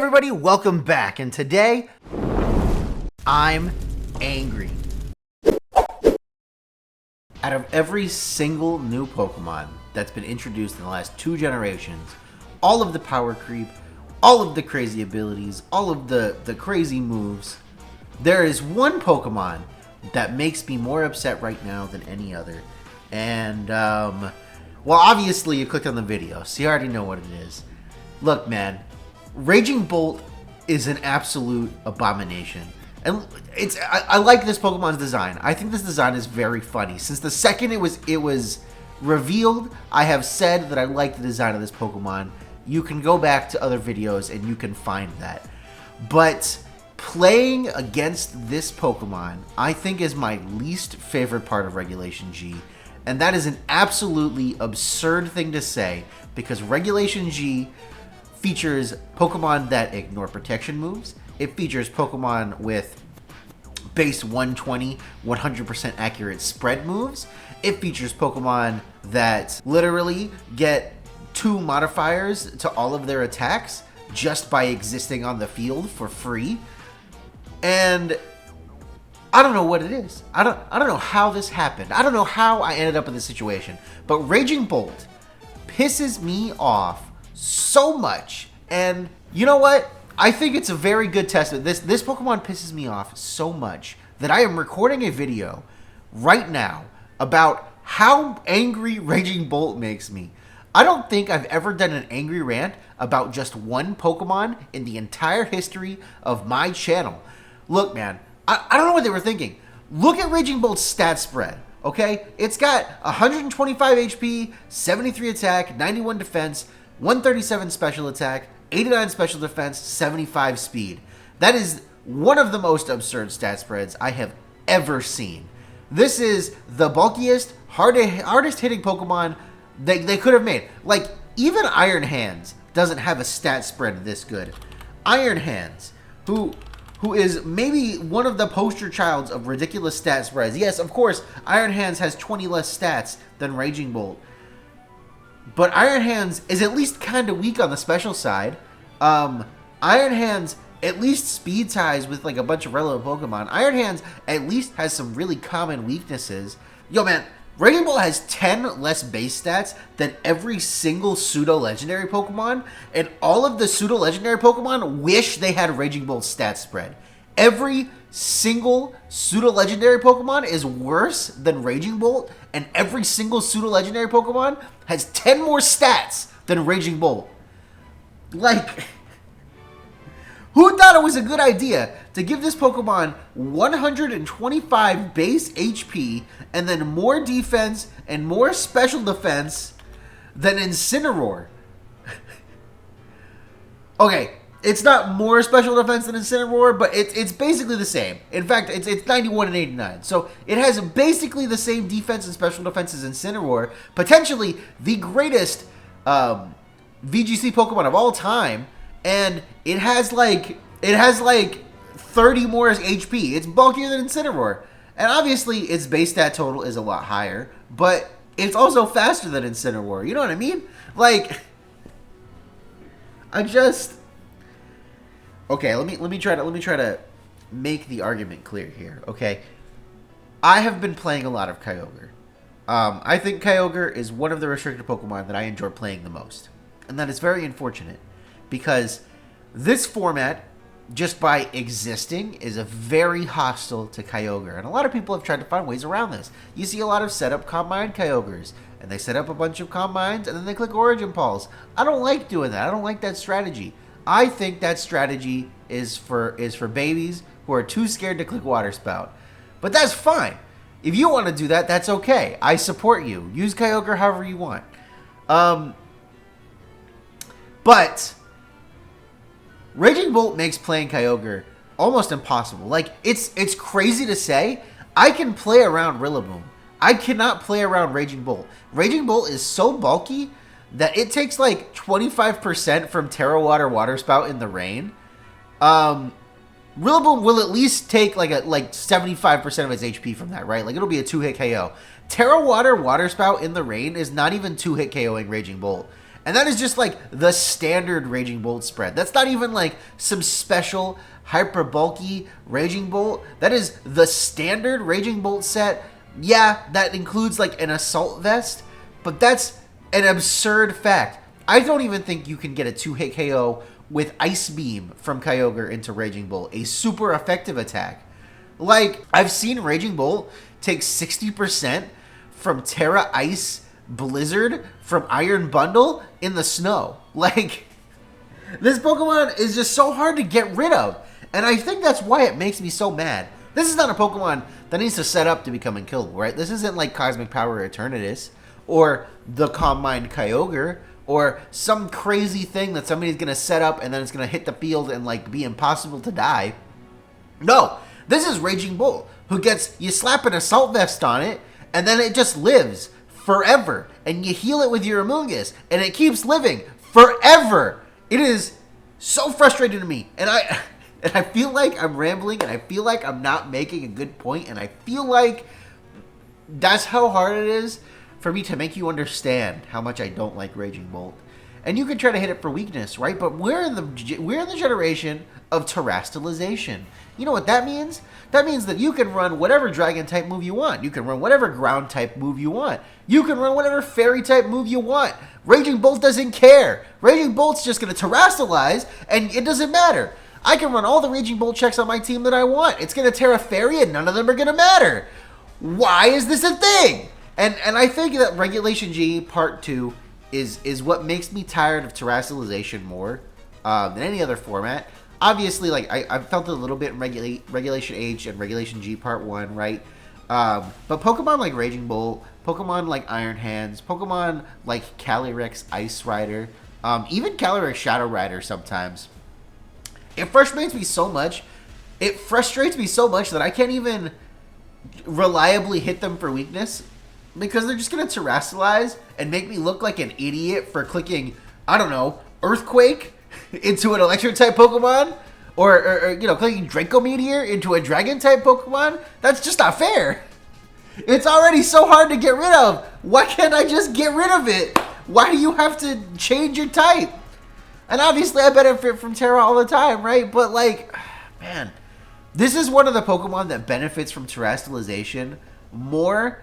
everybody, welcome back, and today, I'm angry. Out of every single new Pokemon that's been introduced in the last 2 generations, all of the power creep, all of the crazy abilities, all of the crazy moves, there is one Pokemon that makes me more upset right now than any other. And, well, obviously you clicked on the video, so you already know what it is. Look, man, Raging Bolt is an absolute abomination. And I like this Pokemon's design. I think this design is very funny. Since the second it was revealed, I have said that I like the design of this Pokemon. You can go back to other videos and you can find that. But playing against this Pokemon, I think, is my least favorite part of Regulation G. And that is an absolutely absurd thing to say, because Regulation G features Pokemon that ignore protection moves. It features Pokemon with base 120, 100% accurate spread moves. It features Pokemon that literally get 2 modifiers to all of their attacks just by existing on the field for free. And I don't know what it is. I don't know how this happened. I don't know how I ended up in this situation. But Raging Bolt pisses me off so much. And you know what? I think it's a very good testament. This Pokemon pisses me off so much that I am recording a video right now about how angry Raging Bolt makes me. I don't think I've ever done an angry rant about just one Pokemon in the entire history of my channel. Look, man, I don't know what they were thinking. Look at Raging Bolt's stat spread, okay? It's got 125 HP, 73 attack, 91 defense, 137 special attack, 89 special defense, 75 speed. That is one of the most absurd stat spreads I have ever seen. This is the bulkiest, hardest hitting Pokemon they could have made. Like, even Iron Hands doesn't have a stat spread this good. Iron Hands, who is maybe one of the poster childs of ridiculous stat spreads. Yes, of course, Iron Hands has 20 less stats than Raging Bolt. But Iron Hands is at least kind of weak on the special side. Iron Hands at least speed ties with like a bunch of relevant Pokemon. Iron Hands at least has some really common weaknesses. Yo, man, Raging Bolt has 10 less base stats than every single pseudo-legendary Pokemon, and all of the pseudo-legendary Pokemon wish they had Raging Bolt's stat spread. Every single pseudo-legendary Pokemon is worse than Raging Bolt, and every single pseudo-legendary Pokemon has 10 more stats than Raging Bolt. Like, who thought it was a good idea to give this Pokemon 125 base HP and then more defense and more special defense than Incineroar? Okay, it's not more special defense than Incineroar, but it's basically the same. In fact, it's 91 and 89. So it has basically the same defense and special defense as Incineroar, potentially the greatest VGC Pokemon of all time, and it has like 30 more HP. It's bulkier than Incineroar. And obviously its base stat total is a lot higher, but it's also faster than Incineroar. You know what I mean? Like, okay, let me try to make the argument clear here, okay? I have been playing a lot of Kyogre. I think Kyogre is one of the restricted Pokemon that I enjoy playing the most. And that is very unfortunate, because this format, just by existing, is a very hostile to Kyogre. And a lot of people have tried to find ways around this. You see a lot of set up Combine Kyogres, and they set up a bunch of Combines, and then they click Origin Pulse. I don't like doing that. I don't like that strategy. I think that strategy is for babies who are too scared to click Water Spout. But that's fine. If you want to do that, that's okay. I support you. Use Kyogre however you want. But Raging Bolt makes playing Kyogre almost impossible. Like, it's crazy to say. I can play around Rillaboom. I cannot play around Raging Bolt. Raging Bolt is so bulky that it takes like 25% from Terra Water Spout in the rain. Rillaboom will at least take like 75% of its HP from that, right? Like, it'll be a 2-hit KO. Terra Water Spout in the rain is not even 2-hit KOing Raging Bolt. And that is just like the standard Raging Bolt spread. That's not even like some special hyper bulky Raging Bolt. That is the standard Raging Bolt set. Yeah, that includes like an assault vest, but that's an absurd fact. I don't even think you can get a 2-hit KO with Ice Beam from Kyogre into Raging Bolt, a super effective attack. Like, I've seen Raging Bolt take 60% from Terra Ice Blizzard from Iron Bundle in the snow. Like, this Pokemon is just so hard to get rid of. And I think that's why it makes me so mad. This is not a Pokemon that needs to set up to become unkillable, right? This isn't like Cosmic Power Eternatus or the Calm Mind Kyogre or some crazy thing that somebody's going to set up and then it's going to hit the field and like be impossible to die. No, this is Raging Bolt, who gets, you slap an Assault Vest on it and then it just lives forever. And you heal it with your Amoonguss and it keeps living forever. It is so frustrating to me. And I feel like I'm rambling and I feel like I'm not making a good point. And I feel like that's how hard it is for me to make you understand how much I don't like Raging Bolt. And you can try to hit it for weakness, right? But we're in the generation of terastallization. You know what that means? That means that you can run whatever dragon type move you want. You can run whatever ground type move you want. You can run whatever fairy type move you want. Raging Bolt doesn't care. Raging Bolt's just going to terastallize and it doesn't matter. I can run all the Raging Bolt checks on my team that I want. It's going to Terra Fairy and none of them are going to matter. Why is this a thing? And I think that Regulation G Part 2 is what makes me tired of terastallization more than any other format. Obviously, like I felt it a little bit in Regulation H and Regulation G Part 1, right? But Pokemon like Raging Bolt, Pokemon like Iron Hands, Pokemon like Calyrex Ice Rider, even Calyrex Shadow Rider sometimes. It frustrates me so much. It frustrates me so much that I can't even reliably hit them for weakness because they're just going to terastallize and make me look like an idiot for clicking, I don't know, Earthquake into an Electric-type Pokemon or you know, clicking Draco Meteor into a Dragon-type Pokemon. That's just not fair. It's already so hard to get rid of. Why can't I just get rid of it? Why do you have to change your type? And obviously I benefit from Terra all the time, right? But like, man, this is one of the Pokemon that benefits from terastallization more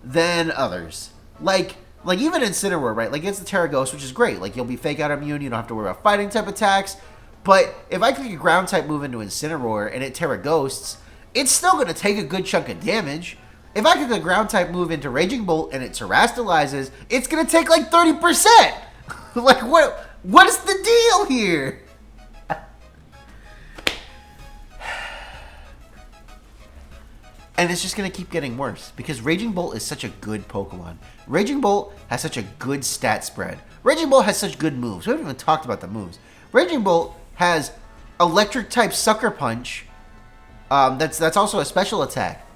than others. Like even Incineroar, right? Like it's the Terra Ghost, which is great. Like you'll be fake out immune, you don't have to worry about fighting type attacks. But if I click a ground type move into Incineroar and it Terra Ghosts, it's still going to take a good chunk of damage. If I click a ground type move into Raging Bolt and it terastallizes, it's going to take like 30%. Like what is the deal here? And it's just going to keep getting worse because Raging Bolt is such a good Pokemon. Raging Bolt has such a good stat spread. Raging Bolt has such good moves. We haven't even talked about the moves. Raging Bolt has Electric type Sucker Punch. That's also a special attack.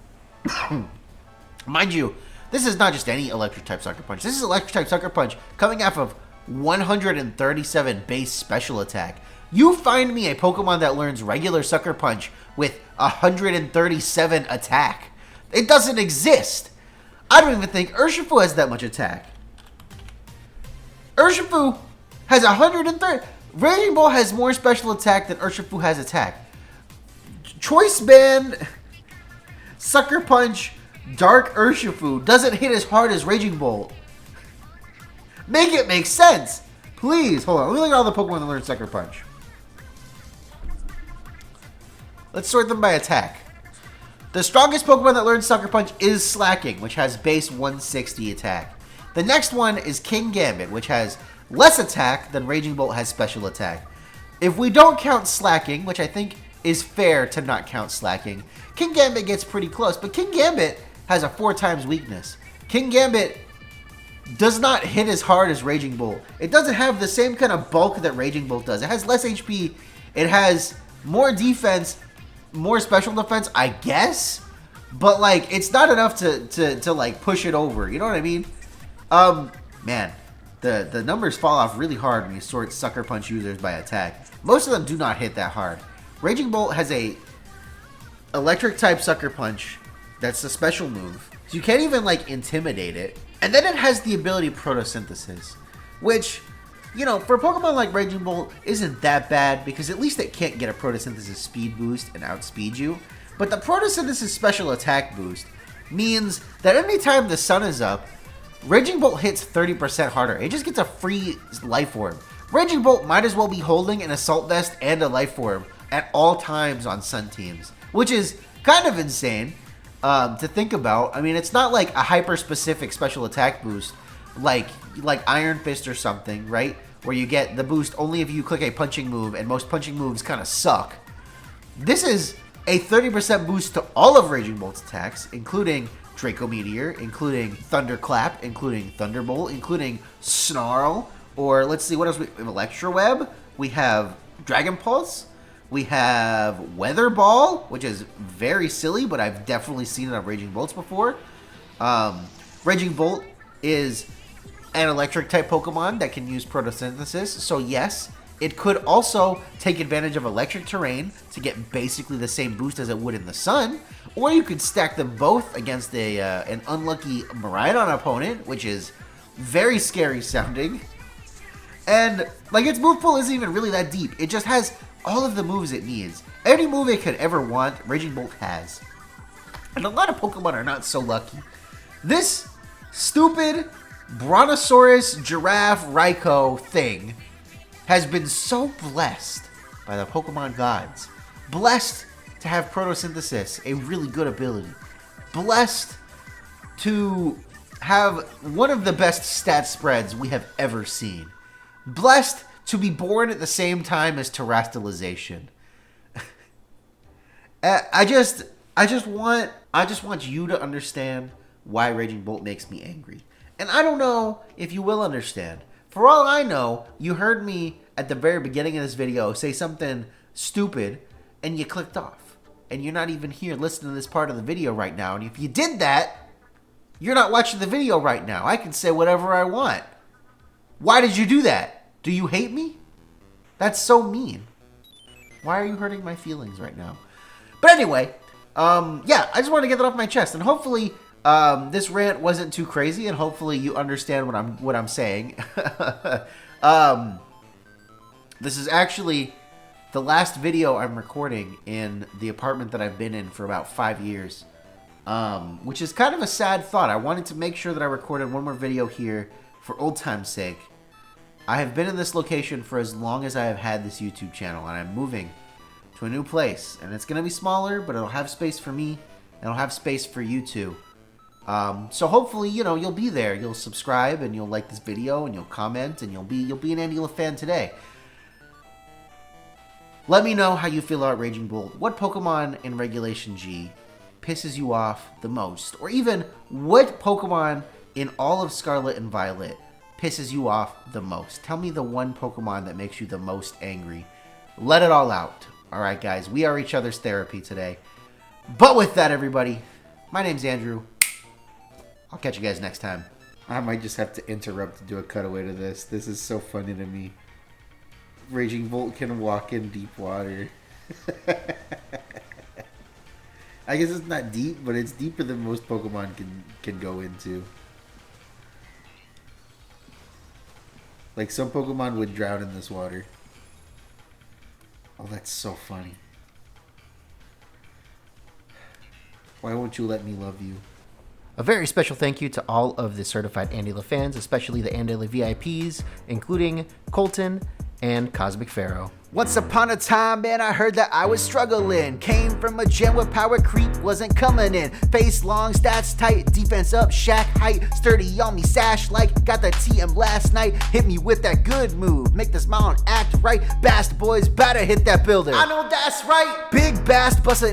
Mind you, this is not just any Electric type Sucker Punch. This is Electric type Sucker Punch coming off of 137 base special attack. You find me a Pokemon that learns regular Sucker Punch with 137 attack. It doesn't exist. I don't even think Urshifu has that much attack. Urshifu has 130. Raging Bolt has more special attack than Urshifu has attack. Choice Band Sucker Punch Dark Urshifu doesn't hit as hard as Raging Bolt. Make it make sense. Please, hold on. Let me look at all the Pokemon that learn Sucker Punch. Let's sort them by attack. The strongest Pokemon that learns Sucker Punch is Slacking, which has base 160 attack. The next one is King Gambit, which has less attack than Raging Bolt has special attack. If we don't count Slacking, which I think is fair to not count Slacking, King Gambit gets pretty close, but King Gambit has a 4 times weakness. King Gambit does not hit as hard as Raging Bolt. It doesn't have the same kind of bulk that Raging Bolt does. It has less HP. It has more defense, more special defense, I guess. But like, it's not enough to like push it over. You know what I mean? Man, the numbers fall off really hard when you sort Sucker Punch users by attack. Most of them do not hit that hard. Raging Bolt has a Electric type Sucker Punch. That's a special move. So you can't even like intimidate it. And then it has the ability Photosynthesis, which you know, for a Pokemon like Raging Bolt, isn't that bad because at least it can't get a Photosynthesis speed boost and outspeed you. But the Photosynthesis special attack boost means that anytime the sun is up, Raging Bolt hits 30% harder. It just gets a free Life Orb. Raging Bolt might as well be holding an Assault Vest and a Life Orb at all times on Sun teams, which is kind of insane to think about. I mean, it's not like a hyper-specific special attack boost like Iron Fist or something, right? Where you get the boost only if you click a punching move, and most punching moves kind of suck. This is a 30% boost to all of Raging Bolt's attacks, including Draco Meteor, including Thunderclap, including Thunderbolt, including Snarl, or let's see, what else? We have Electro Web, we have Dragon Pulse, we have Weather Ball, which is very silly, but I've definitely seen it on Raging Bolts before. Raging Bolt is an electric type Pokemon that can use Photosynthesis, so yes, it could also take advantage of electric terrain to get basically the same boost as it would in the sun, or you could stack them both against an unlucky Miraidon opponent, which is very scary sounding. And like its move pool isn't even really that deep. It just has all of the moves it needs. Any move it could ever want, Raging Bolt has. And a lot of Pokemon are not so lucky. This stupid Brontosaurus Giraffe Raikou thing has been so blessed by the Pokemon gods. Blessed to have Photosynthesis, a really good ability. Blessed to have one of the best stat spreads we have ever seen. Blessed to be born at the same time as terastallization. I just want you to understand why Raging Bolt makes me angry. And I don't know if you will understand. For all I know, you heard me at the very beginning of this video say something stupid and you clicked off. And you're not even here listening to this part of the video right now. And if you did that, you're not watching the video right now. I can say whatever I want. Why did you do that? Do you hate me? That's so mean. Why are you hurting my feelings right now? But anyway, yeah, I just want to get that off my chest. And hopefully this rant wasn't too crazy, and hopefully you understand what I'm saying. This is actually the last video I'm recording in the apartment that I've been in for about 5 years, which is kind of a sad thought. I wanted to make sure that I recorded one more video here for old time's sake. I have been in this location for as long as I have had this YouTube channel, and I'm moving to a new place, and it's going to be smaller, but it'll have space for me, and it'll have space for you too. So hopefully, you know, you'll be there. You'll subscribe, and you'll like this video, and you'll comment, and you'll be an AndyLa fan today. Let me know how you feel about Raging Bolt. What Pokemon in Regulation G pisses you off the most? Or even, what Pokemon in all of Scarlet and Violet pisses you off the most? Tell me the one Pokemon that makes you the most angry. Let it all out. Alright guys, we are each other's therapy today. But with that, everybody, my name's Andrew. I'll catch you guys next time. I might just have to interrupt to do a cutaway to this. This is so funny to me. Raging Bolt can walk in deep water. I guess it's not deep, but it's deeper than most Pokemon can go into. Like, some Pokemon would drown in this water. Oh, that's so funny. Why won't you let me love you? A very special thank you to all of the certified AndyLa fans, especially the AndyLa VIPs, including Colton and Cosmic Pharaoh. Once upon a time, man, I heard that I was struggling. Came from a gym where power creep wasn't coming in. Face long, stats tight, defense up, shack height. Sturdy on me, sash like, got the TM last night. Hit me with that good move, make the smile and act right. Bast boys, better hit that builder. I know that's right. Big Bast busting